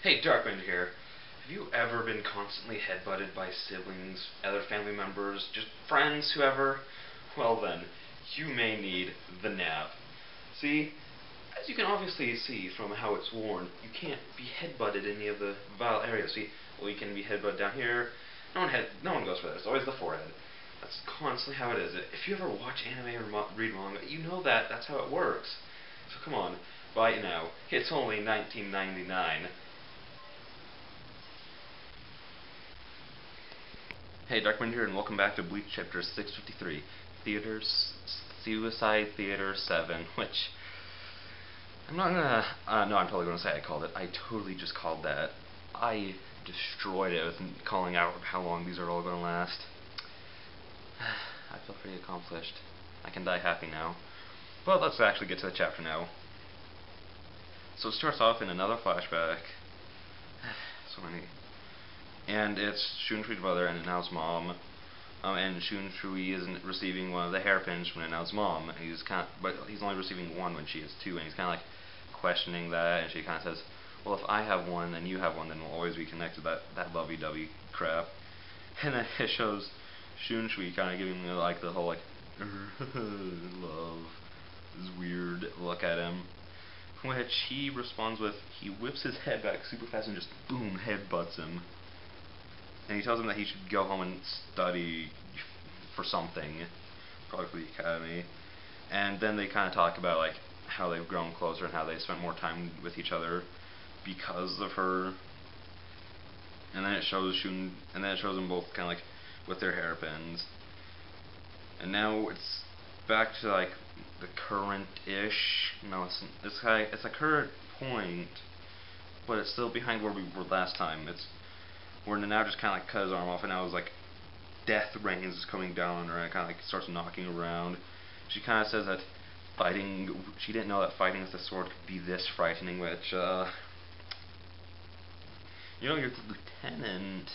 Hey, Darkwind here. Have you ever been constantly headbutted by siblings, other family members, just friends, whoever? Well then, you may need the nav. See, as you can obviously see from how it's worn, you can't be headbutted in any of the vital areas. See, well, you can be headbutted down here. No one goes for that. It's always the forehead. That's constantly how it is. If you ever watch anime or read manga, you know that's how it works. So come on, buy it now. It's only $19.99. Hey, Darkwind here, and welcome back to Bleach Chapter 653, Suicide Theater 7, which, I'm not gonna, no, I'm totally gonna say I called it. I totally just called that. I destroyed it with calling out how long these are all gonna last. I feel pretty accomplished. I can die happy now. But let's actually get to the chapter now. So it starts off in another flashback. So many. And it's Shunshui's brother and Inao's mom. And Shunshui isn't receiving one of the hairpins from Inao's mom. And but he's only receiving one when she has two, and he's kind of like questioning that. And she kind of says, "Well, if I have one and you have one, then we'll always be connected." That lovey-dovey crap. And then it shows Shunshui kind of giving like the whole like love, this weird look at him, which he responds with, he whips his head back super fast and just boom, headbutts him. And he tells him that he should go home and study for something, probably for the academy. And then they kind of talk about like how they've grown closer and how they spent more time with each other because of her. And then it shows them both kind of like with their hairpins. And now it's back to like the current-ish. No, it's a current point, but it's still behind where we were last time. It's where Nanao just kind of like cut his arm off, and now it's like death rains is coming down on her, and it kind of like starts knocking around. She kind of says that she didn't know that fighting with the sword could be this frightening, which, you know, you're the lieutenant,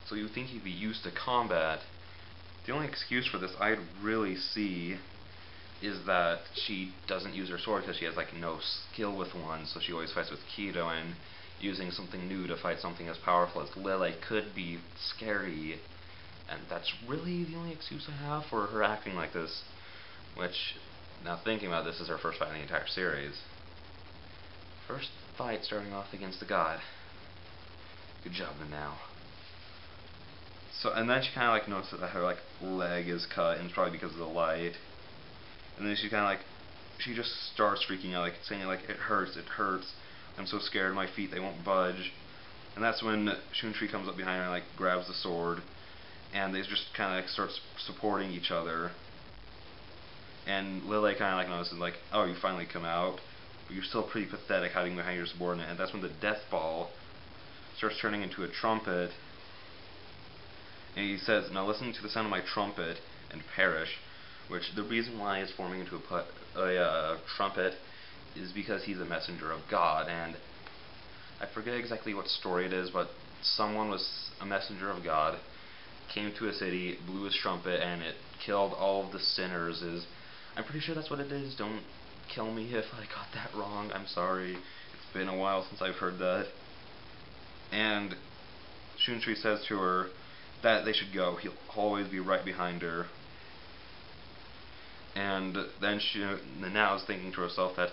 so you think you'd be used to combat. The only excuse for this I'd really see is that she doesn't use her sword because she has like no skill with one, so she always fights with Kido, and using something new to fight something as powerful as Lele could be scary, and that's really the only excuse I have for her acting like this, which, now thinking about this, is her first fight in the entire series. First fight starting off against the god. Good job, Nanao. So, and then she kind of like notices that her like leg is cut, and it's probably because of the light. And then she kind of like, she just starts freaking out, like saying like, it hurts, I'm so scared, my feet, they won't budge. And that's when Shunshui comes up behind her and like grabs the sword, and they just kind of like start supporting each other. And Lele kind of like notices like, oh, you finally come out, but you're still pretty pathetic hiding behind your subordinate. And that's when the death ball starts turning into a trumpet. And he says, now listen to the sound of my trumpet and perish. Which, the reason why it's forming into a trumpet is because he's a messenger of God. And I forget exactly what story it is, but someone was a messenger of God, came to a city, blew his trumpet, and it killed all of the sinners. I'm pretty sure that's what it is. Don't kill me if I got that wrong. I'm sorry. It's been a while since I've heard that. And Shunshui says to her that they should go. He'll always be right behind her. And then Nanao is thinking to herself that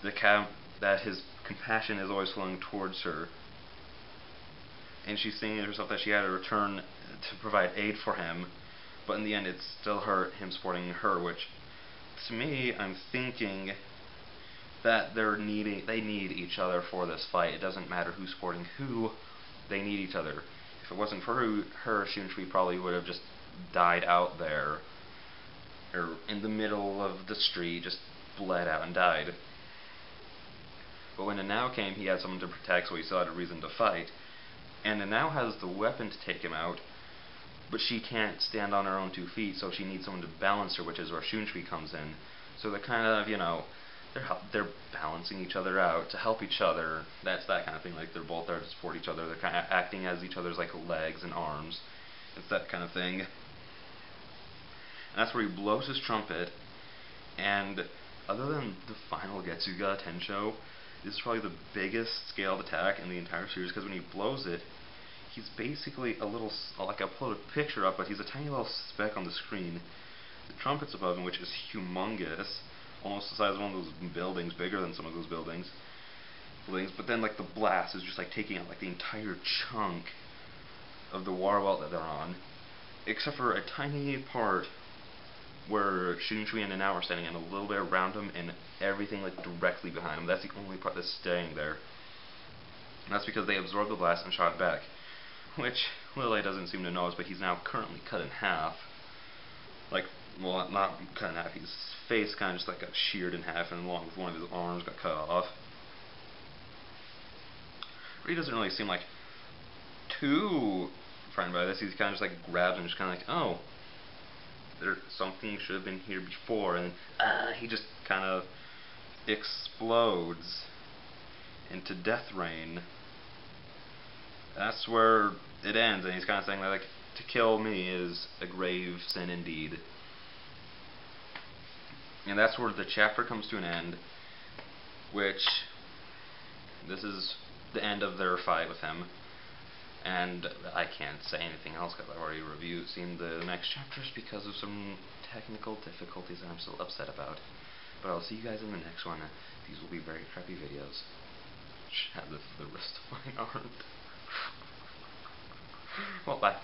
that his compassion is always flowing towards her. And she's thinking to herself that she had to return to provide aid for him, but in the end it's still him supporting her, which, to me, I'm thinking that they need each other for this fight. It doesn't matter who's supporting who, they need each other. If it wasn't for her, Shunshui probably would have just died out there, or in the middle of the street, just bled out and died. But when Nanao came, he had someone to protect, so he still had a reason to fight. And Nanao has the weapon to take him out, but she can't stand on her own 2 feet, so she needs someone to balance her, which is where Shunshui comes in. So they're kind of, you know, they're balancing each other out to help each other. That's that kind of thing. Like, they're both there to support each other. They're kind of acting as each other's like legs and arms. It's that kind of thing. And that's where he blows his trumpet, and other than the final Getsuga Tensho, This is probably the biggest scaled attack in the entire series, because when he blows it, he's basically a little, like I uploaded a picture up, but he's a tiny little speck on the screen. The trumpet's above him, which is humongous, almost the size of one of those buildings, bigger than some of those buildings. But then like the blast is just like taking out like the entire chunk of the water well that they're on, except for a tiny part where Shooting Shui and Now are standing, and a little bit around him, and everything like directly behind him. That's the only part that's staying there. And that's because they absorbed the blast and shot it back, which Lily doesn't seem to notice, but he's now currently cut in half. Like, well, not cut in half, his face kind of just like got sheared in half, and along with one of his arms got cut off. He doesn't really seem like too frightened by this. He's kind of just like grabs and just kind of like, oh, something should have been here before, and he just kind of explodes into death rain. That's where it ends, and he's kind of saying that, like, to kill me is a grave sin indeed. And that's where the chapter comes to an end, which this is the end of their fight with him. And I can't say anything else because I've already seen the next chapters because of some technical difficulties that I'm still upset about. But I'll see you guys in the next one. These will be very crappy videos. Have the wrist of my arm. Well, bye.